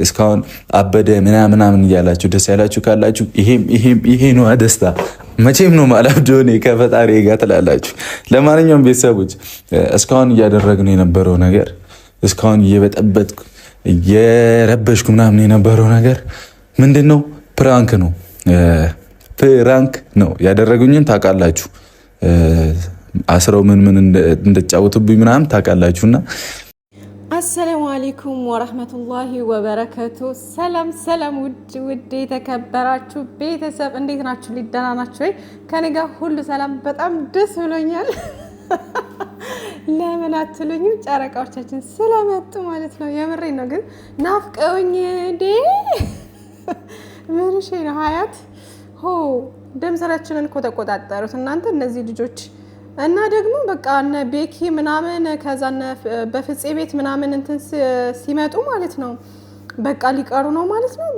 እስካሁን አበደ ምናምን እያላችሁ ደስ ያላችሁ ካላችሁ ይሄ ነው ደስታ። መቼም ነው ማላብደው እኔ ከፈጣሪ ጋር ትላላችሁ። ለማንኛውም ቤተሰቦች እስካሁን እያደረግነው የነበረው ነገር እስካሁን እየበጠበጥኩ እየረበሽኩ ምናምን የነበረው ነገር ምንድን ነው? ፕራንክ ነው ያደረጉኝን ታውቃላችሁ። አስረው ምን እንደጫወቱብኝ ምናምን ታውቃላችሁና አሰላሙ አለይኩም ወራህመቱላሂ ወበረከቱ። ሰላም ውድ የተከበራችሁ ቤተሰብ እንዴት ናችሁ? ደህና ናችሁ ወይ? ከኔ ጋር ሁሉ ሰላም፣ በጣም ደስ ብሎኛል። ለምን አትሉኝም? ጨረቃዎቻችን ስለመጡ ማለት ነው። የምሬን ነው። ግን ናፍቀውኝ እንዴ ምን ሽ ነው ሀያት ደምሰራችንን እኮ ተቆጣጠሩት እናንተ እነዚህ ልጆች። እና ደግሞ በቃ እነ ቤኪ ምናምን ከዛ በፍፄ ቤት ምናምን እንትን ሲመጡ ማለት ነው በቃ ሊቀሩ ነው ማለት ነው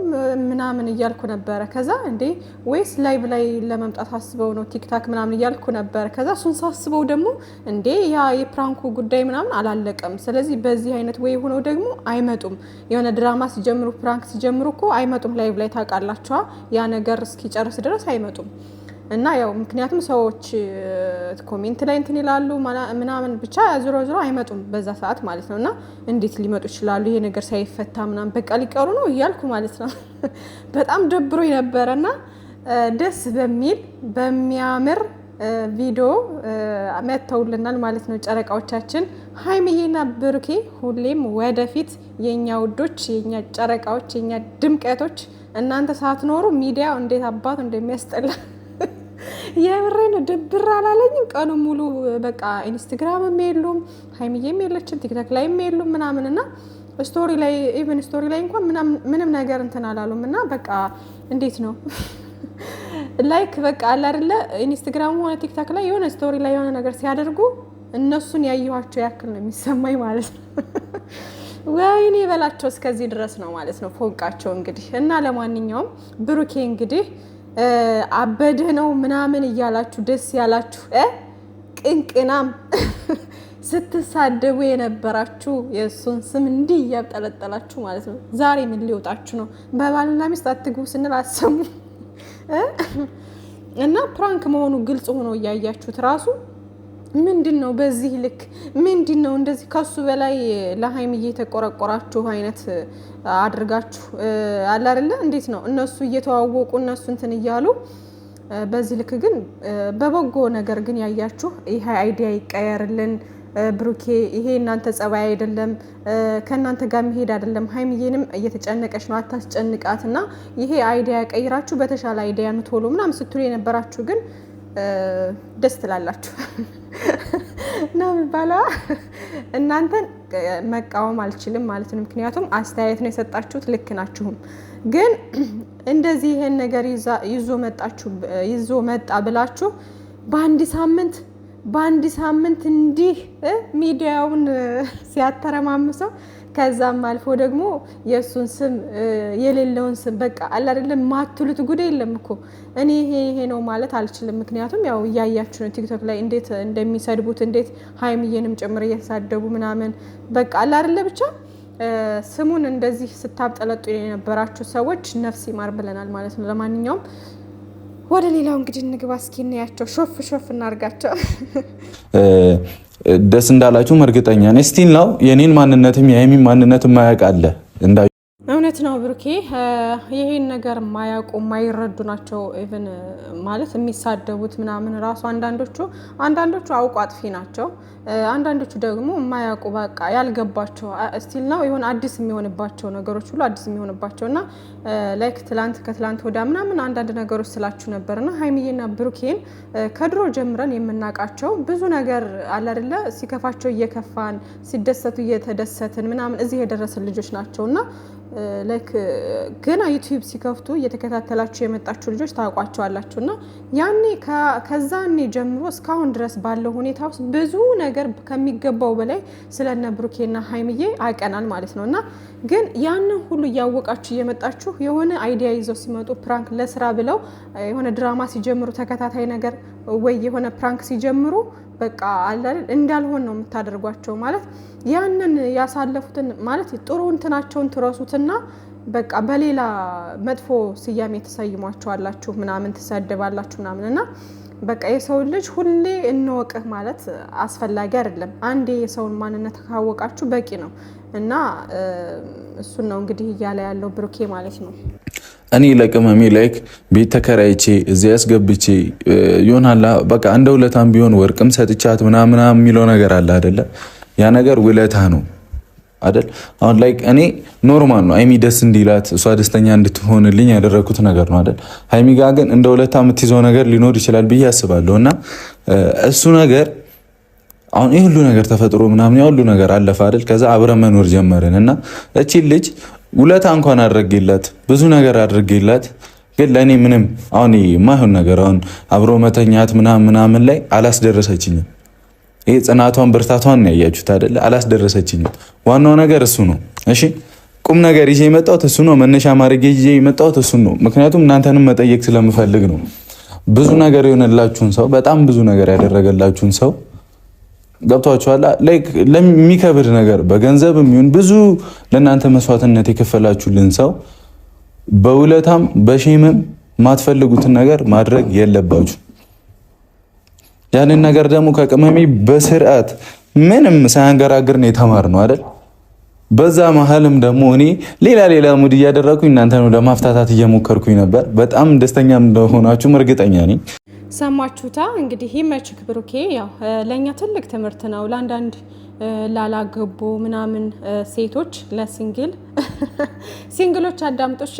ምናምን እያልኩ ነበረ። ከዛ እንዴ ወይስ ላይቭ ላይ ለመምጣት አስበው ነው ቲክታክ ምናምን እያልኩ ነበረ። ከዛ እሱን ሳስበው ደግሞ እንዴ ያ የፕራንኩ ጉዳይ ምናምን አላለቀም። ስለዚህ በዚህ አይነት ወይ ሆነው ደግሞ አይመጡም። የሆነ ድራማ ሲጀምሩ ፕራንክ ሲጀምሩ እኮ አይመጡም ላይቭ ላይ ታውቃላችኋ። ያ ነገር እስኪጨርስ ድረስ አይመጡም። እና ያው ምክንያቱም ሰዎች ኮሜንት ላይ እንትን ይላሉ ምናምን ብቻ ዞሮ አይመጡም በዛ ሰዓት ማለት ነው። እና እንዴት ሊመጡ ይችላሉ? ይሄ ነገር ሳይፈታ ምናምን በቃ ሊቀሩ ነው እያልኩ ማለት ነው። በጣም ደብሮኝ ነበረና ደስ በሚያምር ቪዲዮ መተውልናል ማለት ነው ጨረቃዎቻችን ሀይሚዬና ብሩኬ። ሁሌም ወደፊት የኛ ውዶች፣ የኛ ጨረቃዎች፣ የኛ ድምቀቶች እናንተ ሳትኖሩ ሚዲያው እንዴት አባቱ እንደሚያስጠላ የምሬን ድብር አላለኝም። ቀኑ ሙሉ በቃ ኢንስታግራምም የሉም ሀይሚዬም የለችም ቲክቶክ ላይም የሉም ምናምን እና ስቶሪ ላይ እንኳን ምንም ነገር እንትን አላሉም። እና በቃ እንዴት ነው ላይክ በቃ አለ አይደለ ኢንስታግራም ሆነ ቲክቶክ ላይ የሆነ ስቶሪ ላይ የሆነ ነገር ሲያደርጉ እነሱን ያየኋቸው ያክል ነው የሚሰማኝ ማለት ነው። ወይኔ በላቸው እስከዚህ ድረስ ነው ማለት ነው ፎንቃቸው እንግዲህ። እና ለማንኛውም ብሩኬ እንግዲህ አበደ ነው ምናምን እያላችሁ ደስ ያላችሁ ቅንቅናም ስትሳደቡ የነበራችሁ የእሱን ስም እንዲህ እያጠለጠላችሁ ማለት ነው። ዛሬ ምን ሊወጣችሁ ነው? በባልና ሚስት አትግቡ ስንል አሰሙ እና ፕራንክ መሆኑ ግልጽ ሆኖ እያያችሁት ራሱ ምንድን ነው በዚህ ልክ ምንድን ነው እንደዚህ ከሱ በላይ ለሀይሚዬ የተቆረቆራችሁ አይነት አድርጋችሁ አለ አይደለ? እንዴት ነው እነሱ እየተዋወቁ እነሱ እንትን እያሉ በዚህ ልክ ግን በበጎ ነገር ግን ያያችሁ ይሄ አይዲያ ይቀየርልን ብሩኬ፣ ይሄ እናንተ ጸባይ አይደለም፣ ከእናንተ ጋር መሄድ አይደለም፣ ሀይሚዬንም እየተጨነቀች ነው አታስጨንቃት፣ እና ይሄ አይዲያ ቀይራችሁ በተሻለ አይዲያ ምትሆሉ ምናምን ስትሉ የነበራችሁ ግን ደስ ትላላችሁ ነው የሚባለው። እናንተን መቃወም አልችልም ማለት ነው፣ ምክንያቱም አስተያየት ነው የሰጣችሁት፣ ልክ ናችሁም። ግን እንደዚህ ይሄን ነገር ይዞ መጣ ብላችሁ በአንድ ሳምንት እንዲህ ሚዲያውን ሲያተረማምሰው ከዛም አልፎ ደግሞ የእሱን ስም የሌለውን ስም በቃ አለ አይደለም ማትሉት ጉድ የለም እኮ። እኔ ይሄ ነው ማለት አልችልም፣ ምክንያቱም ያው እያያችሁ ነው ቲክቶክ ላይ እንዴት እንደሚሰድቡት፣ እንዴት ሀይሚዬንም ጭምር እየተሳደቡ ምናምን በቃ አለ አይደለ ብቻ ስሙን እንደዚህ ስታብጠለጡ የነበራችሁ ሰዎች ነፍስ ይማር ብለናል ማለት ነው። ለማንኛውም ወደ ሌላው እንግዲህ እንግባ እስኪ እናያቸው፣ ሾፍ እናርጋቸው። ደስ እንዳላችሁ እርግጠኛ ነኝ። ስቲል ነው የኔን ማንነትም የሀይሚን ማንነትም ማያውቅ አለ። እውነት ነው ብሩኬ፣ ይሄን ነገር ማያውቁ ማይረዱ ናቸው። ኢቭን ማለት የሚሳደቡት ምናምን ራሱ አንዳንዶቹ አውቁ አጥፊ ናቸው። አንዳንዶቹ ደግሞ ማያውቁ በቃ ያልገባቸው ስቲል ነው የሆነ አዲስ የሚሆንባቸው ነገሮች ሁሉ አዲስ የሚሆንባቸው እና ላይክ ከትላንት ወዲያ ምናምን አንዳንድ ነገሮች ስላችሁ ነበርና ሀይሚዬና ብሩኬን ከድሮ ጀምረን የምናውቃቸው ብዙ ነገር አለ አይደለ፣ ሲከፋቸው እየከፋን ሲደሰቱ እየተደሰትን ምናምን እዚህ የደረሰን ልጆች ናቸውና ላይክ ገና ዩቲዩብ ሲከፍቱ እየተከታተላችሁ የመጣችሁ ልጆች ታውቋቸዋላችሁ። እና ያኔ ከዛኔ ጀምሮ እስካሁን ድረስ ባለው ሁኔታ ውስጥ ብዙ ነገር ከሚገባው በላይ ስለነ ብሩኬና ሀይሚዬ አውቀናል ማለት ነው። እና ግን ያንን ሁሉ እያወቃችሁ እየመጣችሁ የሆነ አይዲያ ይዘው ሲመጡ ፕራንክ ለስራ ብለው የሆነ ድራማ ሲጀምሩ ተከታታይ ነገር ወይ የሆነ ፕራንክ ሲጀምሩ በቃ አይደል እንዳልሆን ነው የምታደርጓቸው ማለት ያንን ያሳለፉትን ማለት ጥሩ እንትናቸውን ትረሱትና በቃ በሌላ መጥፎ ስያሜ ተሰይሟቸዋላችሁ ምናምን ተሰደባላችሁ ምናምን እና በቃ የሰው ልጅ ሁሌ እንወቅህ ማለት አስፈላጊ አይደለም። አንዴ የሰውን ማንነት ካወቃችሁ በቂ ነው እና እሱን ነው እንግዲህ እያለ ያለው ብሩኬ ማለት ነው። እኔ ለቅመሜ ላይክ ቤት ተከራይቼ እዚያ ያስገብቼ ይሆናል በቃ እንደ ውለታም ቢሆን ወርቅም ሰጥቻት ምናምን የሚለው ነገር አለ አይደለ? ያ ነገር ውለታ ነው አይደል? አሁን ላይክ እኔ ኖርማል ነው ሀይሚ ደስ እንዲላት እሷ ደስተኛ እንድትሆንልኝ ያደረኩት ነገር ነው አይደል? ሀይሚ ጋር ግን እንደ ውለታ የምትይዘው ነገር ሊኖር ይችላል ብዬ አስባለሁ እና እሱ ነገር አሁን ይህ ሁሉ ነገር ተፈጥሮ ምናምን ያ ሁሉ ነገር አለፈ አይደል? ከዛ አብረን መኖር ጀመርን እና እቺ ልጅ ውለታ እንኳን አድርጌላት ብዙ ነገር አድርጌላት ግን ለእኔ ምንም አሁን የማይሆን ነገር አሁን አብሮ መተኛት ምናምን ላይ አላስደረሰችኝም። ይሄ ጽናቷን ብርታቷን ያያችሁት አይደለ? አላስደረሰችኝም። ዋናው ነገር እሱ ነው። እሺ ቁም ነገር ይዤ የመጣሁት እሱ ነው። መነሻ ማድረግ ይዤ የመጣሁት እሱ ነው። ምክንያቱም እናንተንም መጠየቅ ስለምፈልግ ነው። ብዙ ነገር የሆነላችሁን ሰው በጣም ብዙ ነገር ያደረገላችሁን ሰው ገብቷችኋል። ላይክ ለሚከብድ ነገር በገንዘብ የሚሆን ብዙ ለእናንተ መስዋዕትነት የከፈላችሁልን ሰው በውለታም በሼምም ማትፈልጉትን ነገር ማድረግ የለባችሁ። ያንን ነገር ደግሞ ከቅመሜ በስርዓት ምንም ሳያንገራግር ነው የተማርነው አይደል? በዛ መሀልም ደግሞ እኔ ሌላ ሙድ እያደረኩኝ እናንተን ለማፍታታት እየሞከርኩኝ ነበር። በጣም ደስተኛም እንደሆናችሁም እርግጠኛ ነኝ። ሰማችሁታ እንግዲህ ይመችክ ብሩኬ። ያው ለኛ ትልቅ ትምህርት ነው ለአንዳንድ ላላገቡ ምናምን ሴቶች ሲንግሎች አዳምጦሽ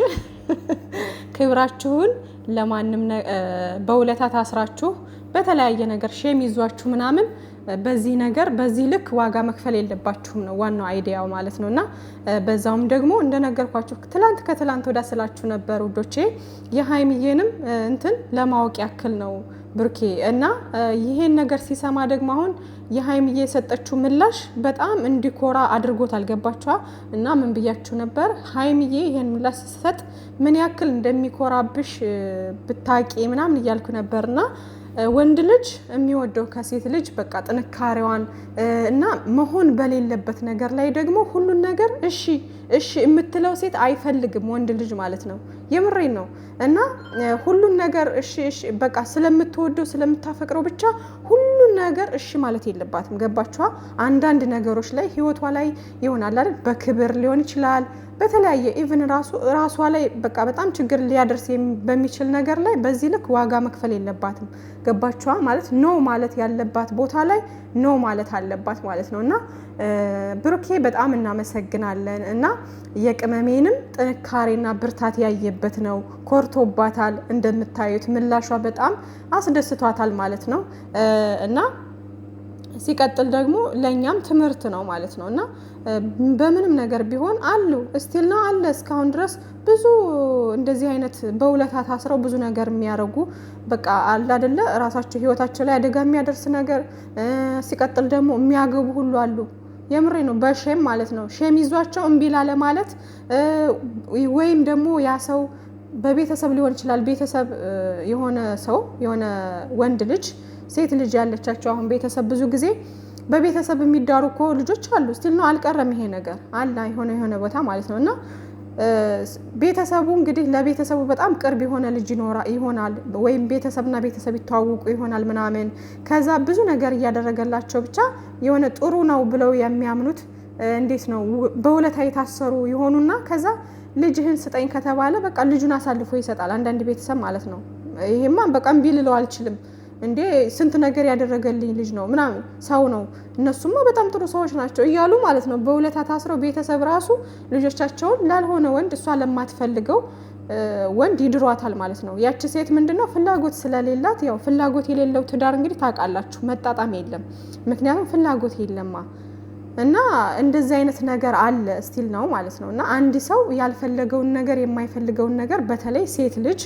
ክብራችሁን ለማንም በውለታ ታስራችሁ በተለያየ ነገር ሼም ይዟችሁ ምናምን በዚህ ነገር በዚህ ልክ ዋጋ መክፈል የለባችሁም ነው ዋናው አይዲያው ማለት ነውና በዛውም ደግሞ እንደነገርኳችሁ ከትላንት ወዳ ስላችሁ ነበር ውዶቼ የሃይሚዬንም እንትን ለማወቅ ያክል ነው ብሩኬ እና ይሄን ነገር ሲሰማ ደግሞ አሁን የሃይሚዬ የሰጠችው ምላሽ በጣም እንዲኮራ አድርጎታል። ገባችኋ? እና ምን ብያችሁ ነበር? ሃይሚዬ ይሄን ምላሽ ሲሰጥ ምን ያክል እንደሚኮራብሽ ብታቂ ምናምን እያልኩ ነበርና ወንድ ልጅ የሚወደው ከሴት ልጅ በቃ ጥንካሬዋን እና መሆን በሌለበት ነገር ላይ ደግሞ ሁሉን ነገር እሺ የምትለው ሴት አይፈልግም ወንድ ልጅ ማለት ነው። የምሬን ነው። እና ሁሉን ነገር እሺ በቃ ስለምትወደው ስለምታፈቅረው ብቻ ሁሉን ነገር እሺ ማለት የለባትም። ገባችኋ? አንዳንድ ነገሮች ላይ ህይወቷ ላይ ይሆናል አይደል? በክብር ሊሆን ይችላል በተለያየ ኢቭን ራሷ ላይ በቃ በጣም ችግር ሊያደርስ በሚችል ነገር ላይ በዚህ ልክ ዋጋ መክፈል የለባትም። ገባችኋ? ማለት ኖ ማለት ያለባት ቦታ ላይ ኖ ማለት አለባት ማለት ነው። እና ብሩኬ በጣም እናመሰግናለን እና የቅመሜንም ጥንካሬና ብርታት ያየበት ነው። ኮርቶባታል። እንደምታዩት ምላሿ በጣም አስደስቷታል ማለት ነው እና ሲቀጥል ደግሞ ለኛም ትምህርት ነው ማለት ነው እና በምንም ነገር ቢሆን አሉ እስቲል ነው አለ እስካሁን ድረስ ብዙ እንደዚህ አይነት በውለታ ታስረው ብዙ ነገር የሚያደርጉ በቃ አለ አይደለ ራሳቸው ህይወታቸው ላይ አደጋ የሚያደርስ ነገር ሲቀጥል ደግሞ የሚያገቡ ሁሉ አሉ። የምሬ ነው። በሼም ማለት ነው። ሼም ይዟቸው እምቢ ላለ ማለት ወይም ደግሞ ያ ሰው በቤተሰብ ሊሆን ይችላል። ቤተሰብ የሆነ ሰው የሆነ ወንድ ልጅ ሴት ልጅ ያለቻቸው አሁን ቤተሰብ ብዙ ጊዜ በቤተሰብ የሚዳሩ እኮ ልጆች አሉ። ስቲል ነው አልቀረም ይሄ ነገር አለ የሆነ ቦታ ማለት ነው እና ቤተሰቡ እንግዲህ ለቤተሰቡ በጣም ቅርብ የሆነ ልጅ ይሆናል ወይም ቤተሰብና ቤተሰብ ይተዋወቁ ይሆናል ምናምን ከዛ ብዙ ነገር እያደረገላቸው ብቻ የሆነ ጥሩ ነው ብለው የሚያምኑት እንዴት ነው በውለታ የታሰሩ ይሆኑና ከዛ ልጅህን ስጠኝ ከተባለ በቃ ልጁን አሳልፎ ይሰጣል። አንዳንድ ቤተሰብ ማለት ነው ይሄማ በቃ እምቢ ልለው አልችልም እንዴ ስንት ነገር ያደረገልኝ ልጅ ነው ምናምን ሰው ነው እነሱማ በጣም ጥሩ ሰዎች ናቸው እያሉ ማለት ነው በውለታ ታስረው ቤተሰብ ራሱ ልጆቻቸውን ላልሆነ ወንድ እሷ ለማትፈልገው ወንድ ይድሯታል ማለት ነው። ያቺ ሴት ምንድነው ፍላጎት ስለሌላት ያው ፍላጎት የሌለው ትዳር እንግዲህ ታውቃላችሁ መጣጣም የለም። ምክንያቱም ፍላጎት የለማ እና እንደዚህ አይነት ነገር አለ ስቲል ነው ማለት ነው። እና አንድ ሰው ያልፈለገውን ነገር የማይፈልገውን ነገር በተለይ ሴት ልጅ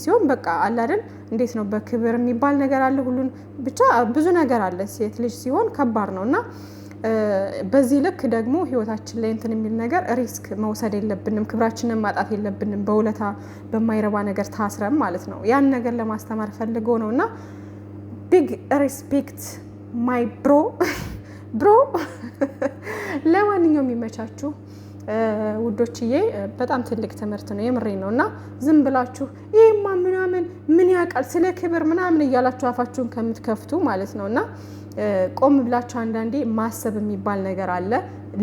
ሲሆን በቃ አለ አይደል እንዴት ነው በክብር የሚባል ነገር አለ ሁሉን ብቻ ብዙ ነገር አለ ሴት ልጅ ሲሆን ከባድ ነውና በዚህ ልክ ደግሞ ህይወታችን ላይ እንትን የሚል ነገር ሪስክ መውሰድ የለብንም። ክብራችንን ማጣት የለብንም። በውለታ በማይረባ ነገር ታስረም ማለት ነው። ያን ነገር ለማስተማር ፈልጎ ነው እና ቢግ ሪስፔክት ማይ ብሮ። ለማንኛውም የሚመቻችሁ ውዶችዬ፣ በጣም ትልቅ ትምህርት ነው፣ የምሬ ነው። እና ዝም ብላችሁ ይሄማ ምናምን ምን ያውቃል ስለ ክብር ምናምን እያላችሁ አፋችሁን ከምትከፍቱ ማለት ነው እና ቆም ብላችሁ አንዳንዴ ማሰብ የሚባል ነገር አለ።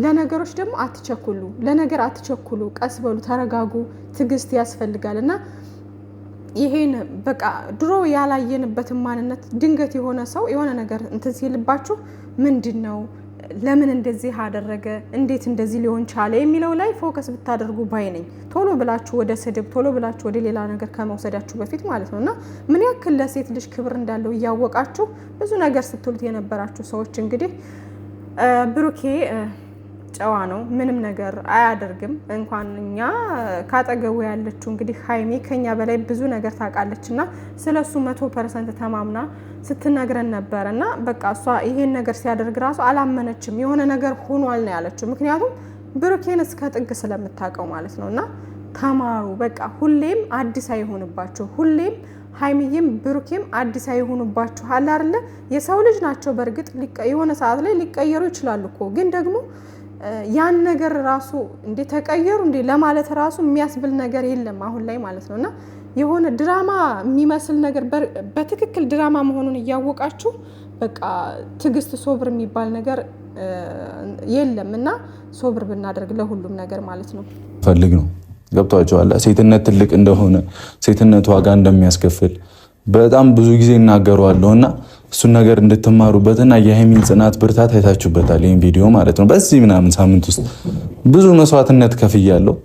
ለነገሮች ደግሞ አትቸኩሉ፣ ለነገር አትቸኩሉ፣ ቀስ በሉ፣ ተረጋጉ። ትዕግስት ያስፈልጋል እና ይሄን በቃ ድሮ ያላየንበትን ማንነት ድንገት የሆነ ሰው የሆነ ነገር እንትን ሲልባችሁ ምንድን ነው ለምን እንደዚህ አደረገ እንዴት እንደዚህ ሊሆን ቻለ የሚለው ላይ ፎከስ ብታደርጉ ባይ ነኝ። ቶሎ ብላችሁ ወደ ስድብ ቶሎ ብላችሁ ወደ ሌላ ነገር ከመውሰዳችሁ በፊት ማለት ነው እና ምን ያክል ለሴት ልጅ ክብር እንዳለው እያወቃችሁ ብዙ ነገር ስትሉት የነበራችሁ ሰዎች እንግዲህ ብሩኬ ጨዋ ነው፣ ምንም ነገር አያደርግም። እንኳን እኛ ካጠገቡ ያለችው እንግዲህ ሀይሚ ከኛ በላይ ብዙ ነገር ታውቃለች እና ስለሱ 100% ተማምና ስትነግረን ነበር እና በቃ እሷ ይሄን ነገር ሲያደርግ ራሱ አላመነችም። የሆነ ነገር ሆኗል ነው ያለችው። ምክንያቱም ብሩኬን እስከ ጥግ ስለምታውቀው ማለት ነው እና ተማሩ በቃ ሁሌም አዲስ አይሆንባችሁ። ሁሌም ሀይሚዬም ብሩኬም አዲስ አይሆኑባችሁ። አለ አይደለ? የሰው ልጅ ናቸው። በእርግጥ የሆነ ሰዓት ላይ ሊቀየሩ ይችላሉ እኮ ግን ደግሞ ያን ነገር ራሱ እንዴ ተቀየሩ እንዴ ለማለት ራሱ የሚያስብል ነገር የለም አሁን ላይ ማለት ነውና የሆነ ድራማ የሚመስል ነገር በትክክል ድራማ መሆኑን እያወቃችሁ በቃ ትዕግስት ሶብር የሚባል ነገር የለም እና ሶብር ብናደርግ ለሁሉም ነገር ማለት ነው ፈልግ ነው። ገብቷቸዋል። ሴትነት ትልቅ እንደሆነ ሴትነት ዋጋ እንደሚያስከፍል በጣም ብዙ ጊዜ እናገረዋለሁ እና እሱን ነገር እንድትማሩበትና የሀይሚን ጽናት ብርታት አይታችሁበታል። ይህን ቪዲዮ ማለት ነው። በዚህ ምናምን ሳምንት ውስጥ ብዙ መስዋዕትነት ከፍያለሁ።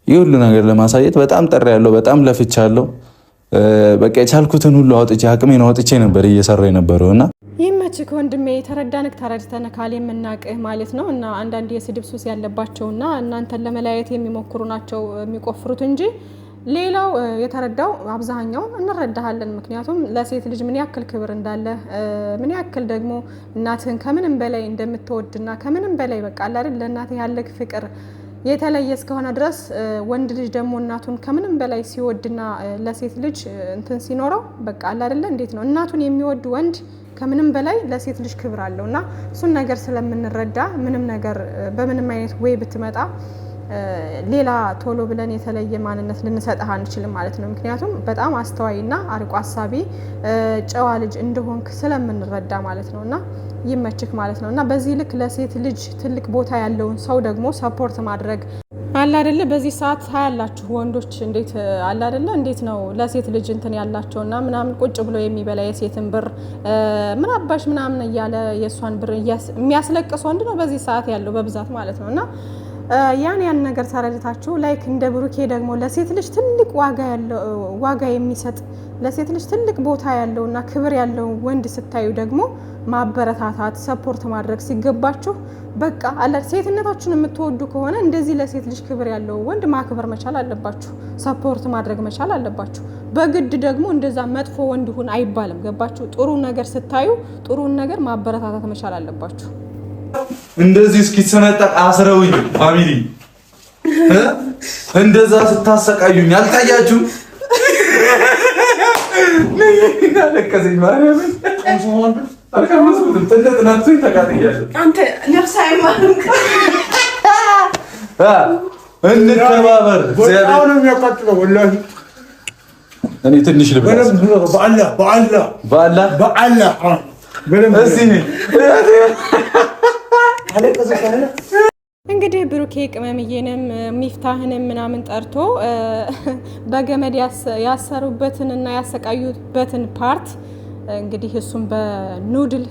ይህ ሁሉ ነገር ለማሳየት በጣም ጠሬያለሁ፣ በጣም ለፍቻለሁ። በቃ የቻልኩትን ሁሉ አውጥቼ አቅሜን አውጥቼ ነበር እየሰራ የነበረው እና ይመችህ ወንድሜ፣ ተረዳንክ ተረድተንካል የምናቅህ ማለት ነው። እና አንዳንድ የስድብ ሱስ ያለባቸውና እናንተን ለመለያየት የሚሞክሩ ናቸው የሚቆፍሩት እንጂ ሌላው የተረዳው አብዛኛውን እንረዳሃለን። ምክንያቱም ለሴት ልጅ ምን ያክል ክብር እንዳለ ምን ያክል ደግሞ እናትህን ከምንም በላይ እንደምትወድና ከምንም በላይ በቃ አይደል ለእናትህ ያለህ ፍቅር የተለየ እስከሆነ ድረስ ወንድ ልጅ ደግሞ እናቱን ከምንም በላይ ሲወድና ለሴት ልጅ እንትን ሲኖረው በቃ አይደል እንዴት ነው እናቱን የሚወድ ወንድ ከምንም በላይ ለሴት ልጅ ክብር አለውና እሱን ነገር ስለምንረዳ ምንም ነገር በምንም አይነት ወይ ብትመጣ ሌላ ቶሎ ብለን የተለየ ማንነት ልንሰጥህ አንችልም ማለት ነው። ምክንያቱም በጣም አስተዋይና አርቆ አሳቢ ጨዋ ልጅ እንደሆንክ ስለምንረዳ ማለት ነውና ይመችክ ማለት ነውና በዚህ ልክ ለሴት ልጅ ትልቅ ቦታ ያለውን ሰው ደግሞ ሰፖርት ማድረግ አለ አይደለ? በዚህ ሰዓት ታያላችሁ ወንዶች እንዴት አለ አይደለ? እንዴት ነው ለሴት ልጅ እንትን ያላቸውና ምናምን ቁጭ ብሎ የሚበላ የሴትን ብር ምን አባሽ ምናምን እያለ የሷን ብር የሚያስለቅስ ወንድ ነው በዚህ ሰዓት ያለው በብዛት ማለት ነውና ያን ነገር ተረድታችሁ ላይክ እንደ ብሩኬ ደግሞ ለሴት ልጅ ትልቅ ዋጋ የሚሰጥ ለሴት ልጅ ትልቅ ቦታ ያለውና ክብር ያለው ወንድ ስታዩ ደግሞ ማበረታታት ሰፖርት ማድረግ ሲገባችሁ በቃ አለ ሴትነታችሁን የምትወዱ ከሆነ እንደዚህ ለሴት ልጅ ክብር ያለው ወንድ ማክበር መቻል አለባችሁ፣ ሰፖርት ማድረግ መቻል አለባችሁ። በግድ ደግሞ እንደዛ መጥፎ ወንድ ሁን አይባልም። ገባችሁ? ጥሩ ነገር ስታዩ ጥሩን ነገር ማበረታታት መቻል አለባችሁ። እንደዚህ እስኪሰነጠቅ አስረውኝ ፋሚሊ እንደዛ ስታሰቃዩኝ አልታያችሁም? ለከዘኝ ማርያም አልቀመስኩትም። ተነጥናቱኝ ተቃጥያለሁ። አንተ ነፍስ አይማርም። እንከባበር። ወጣው ነው የሚያቃጥለው ወላሂ። እኔ ትንሽ ልብስ በአላህ እንግዲህ ብሩኬ ቅመምዬንም ሚፍታህንም ምናምን ጠርቶ በገመድ ያሰሩበትን እና ያሰቃዩበትን ፓርት እንግዲህ እሱም በኑድል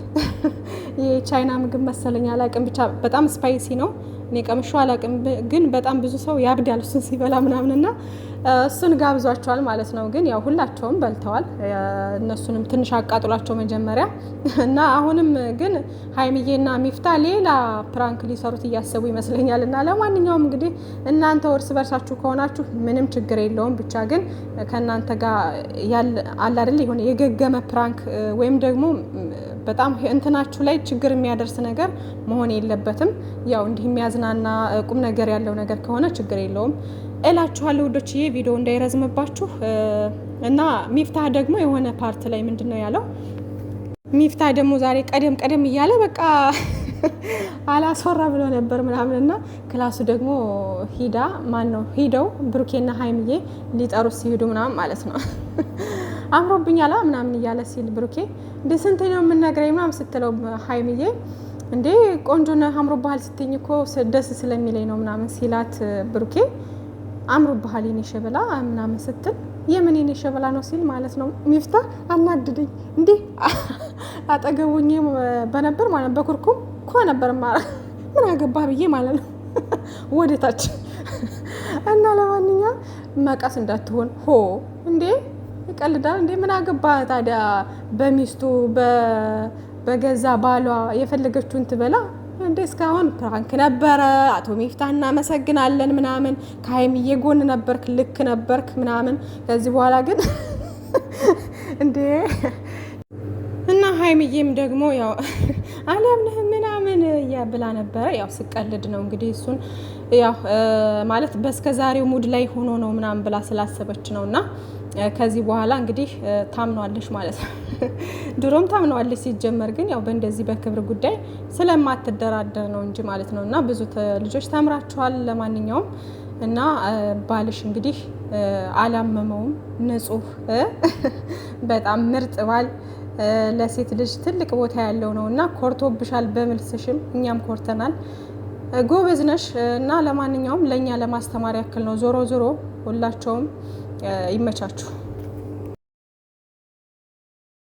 የቻይና ምግብ መሰለኝ አላቅም፣ ብቻ በጣም ስፓይሲ ነው። እኔ ቀምሾ አላቅም፣ ግን በጣም ብዙ ሰው ያብዳል እሱን ሲበላ ምናምንና እሱን ጋብዟቸዋል ማለት ነው። ግን ያው ሁላቸውም በልተዋል። እነሱንም ትንሽ አቃጥሏቸው መጀመሪያ እና አሁንም ግን ሀይሚዬና ሚፍታ ሌላ ፕራንክ ሊሰሩት እያሰቡ ይመስለኛል። እና ለማንኛውም እንግዲህ እናንተ እርስ በርሳችሁ ከሆናችሁ ምንም ችግር የለውም። ብቻ ግን ከእናንተ ጋር አለ አይደል የሆነ የገገመ ፕራንክ ወይም ደግሞ በጣም እንትናችሁ ላይ ችግር የሚያደርስ ነገር መሆን የለበትም። ያው እንዲህ የሚያዝናና ቁም ነገር ያለው ነገር ከሆነ ችግር የለውም እላችኋለሁ ውዶችዬ። ቪዲዮ እንዳይረዝምባችሁ እና ሚፍታህ ደግሞ የሆነ ፓርት ላይ ምንድነው ያለው? ሚፍታህ ደግሞ ዛሬ ቀደም እያለ በቃ አላስወራ ብሎ ነበር ምናምን እና ክላሱ ደግሞ ሂደው ብሩኬና ሀይምዬ ሊጠሩት ሲሄዱ ምናምን ማለት ነው አምሮብኛላ ምናምን እያለ ሲል ብሩኬ እንደ ስንቴ ነው የምንነግረኝ ምናምን ስትለው ሀይምዬ እንዴ ቆንጆ ነህ አምሮብሃል ስትኝ እኮ ደስ ስለሚለኝ ነው ምናምን ሲላት ብሩኬ አምሮብሃል የኔ ሸበላ ምናምን ስትል የምን የኔ ሸበላ ነው ሲል ማለት ነው ሚፍታህ አናድደኝ እንዴ አጠገቡኝ በነበር ማለት በኩርኩም እኮ ነበር ማለት ምን አገባህ ብዬ ማለት ነው ወደታች እና ለማንኛውም መቀስ እንዳትሆን ሆ እንዴ ይቀልዳል እንዴ ምን አገባህ ታዲያ በሚስቱ በገዛ ባሏ የፈለገችውን ትበላ እንዴ እስካሁን ፕራንክ ነበረ አቶ ሚፍታህ እናመሰግናለን ምናምን ከሀይሚዬ ጎን ነበርክ ልክ ነበርክ ምናምን ከዚህ በኋላ ግን እንዴ እና ሀይሚዬም ደግሞ ያው አላምነህ ምናምን ብላ ነበረ። ያው ስቀልድ ነው እንግዲህ እሱን ያው ማለት በስከዛሬው ሙድ ላይ ሆኖ ነው ምናምን ብላ ስላሰበች ነውና ከዚህ በኋላ እንግዲህ ታምኗለች ማለት ነው። ድሮም ታምኗለች ሲጀመር ግን ያው በእንደዚህ በክብር ጉዳይ ስለማትደራደር ነው እንጂ ማለት ነውና ብዙ ልጆች ተምራችኋል። ለማንኛውም እና ባልሽ እንግዲህ አላመመውም ንጹህ በጣም ምርጥ ባል ለሴት ልጅ ትልቅ ቦታ ያለው ነውና ኮርቶብሻል በመልስሽም እኛም ኮርተናል። ጎበዝ ነሽ እና ለማንኛውም ለኛ ለማስተማር ያክል ነው። ዞሮ ሁላቸውም ይመቻችሁ።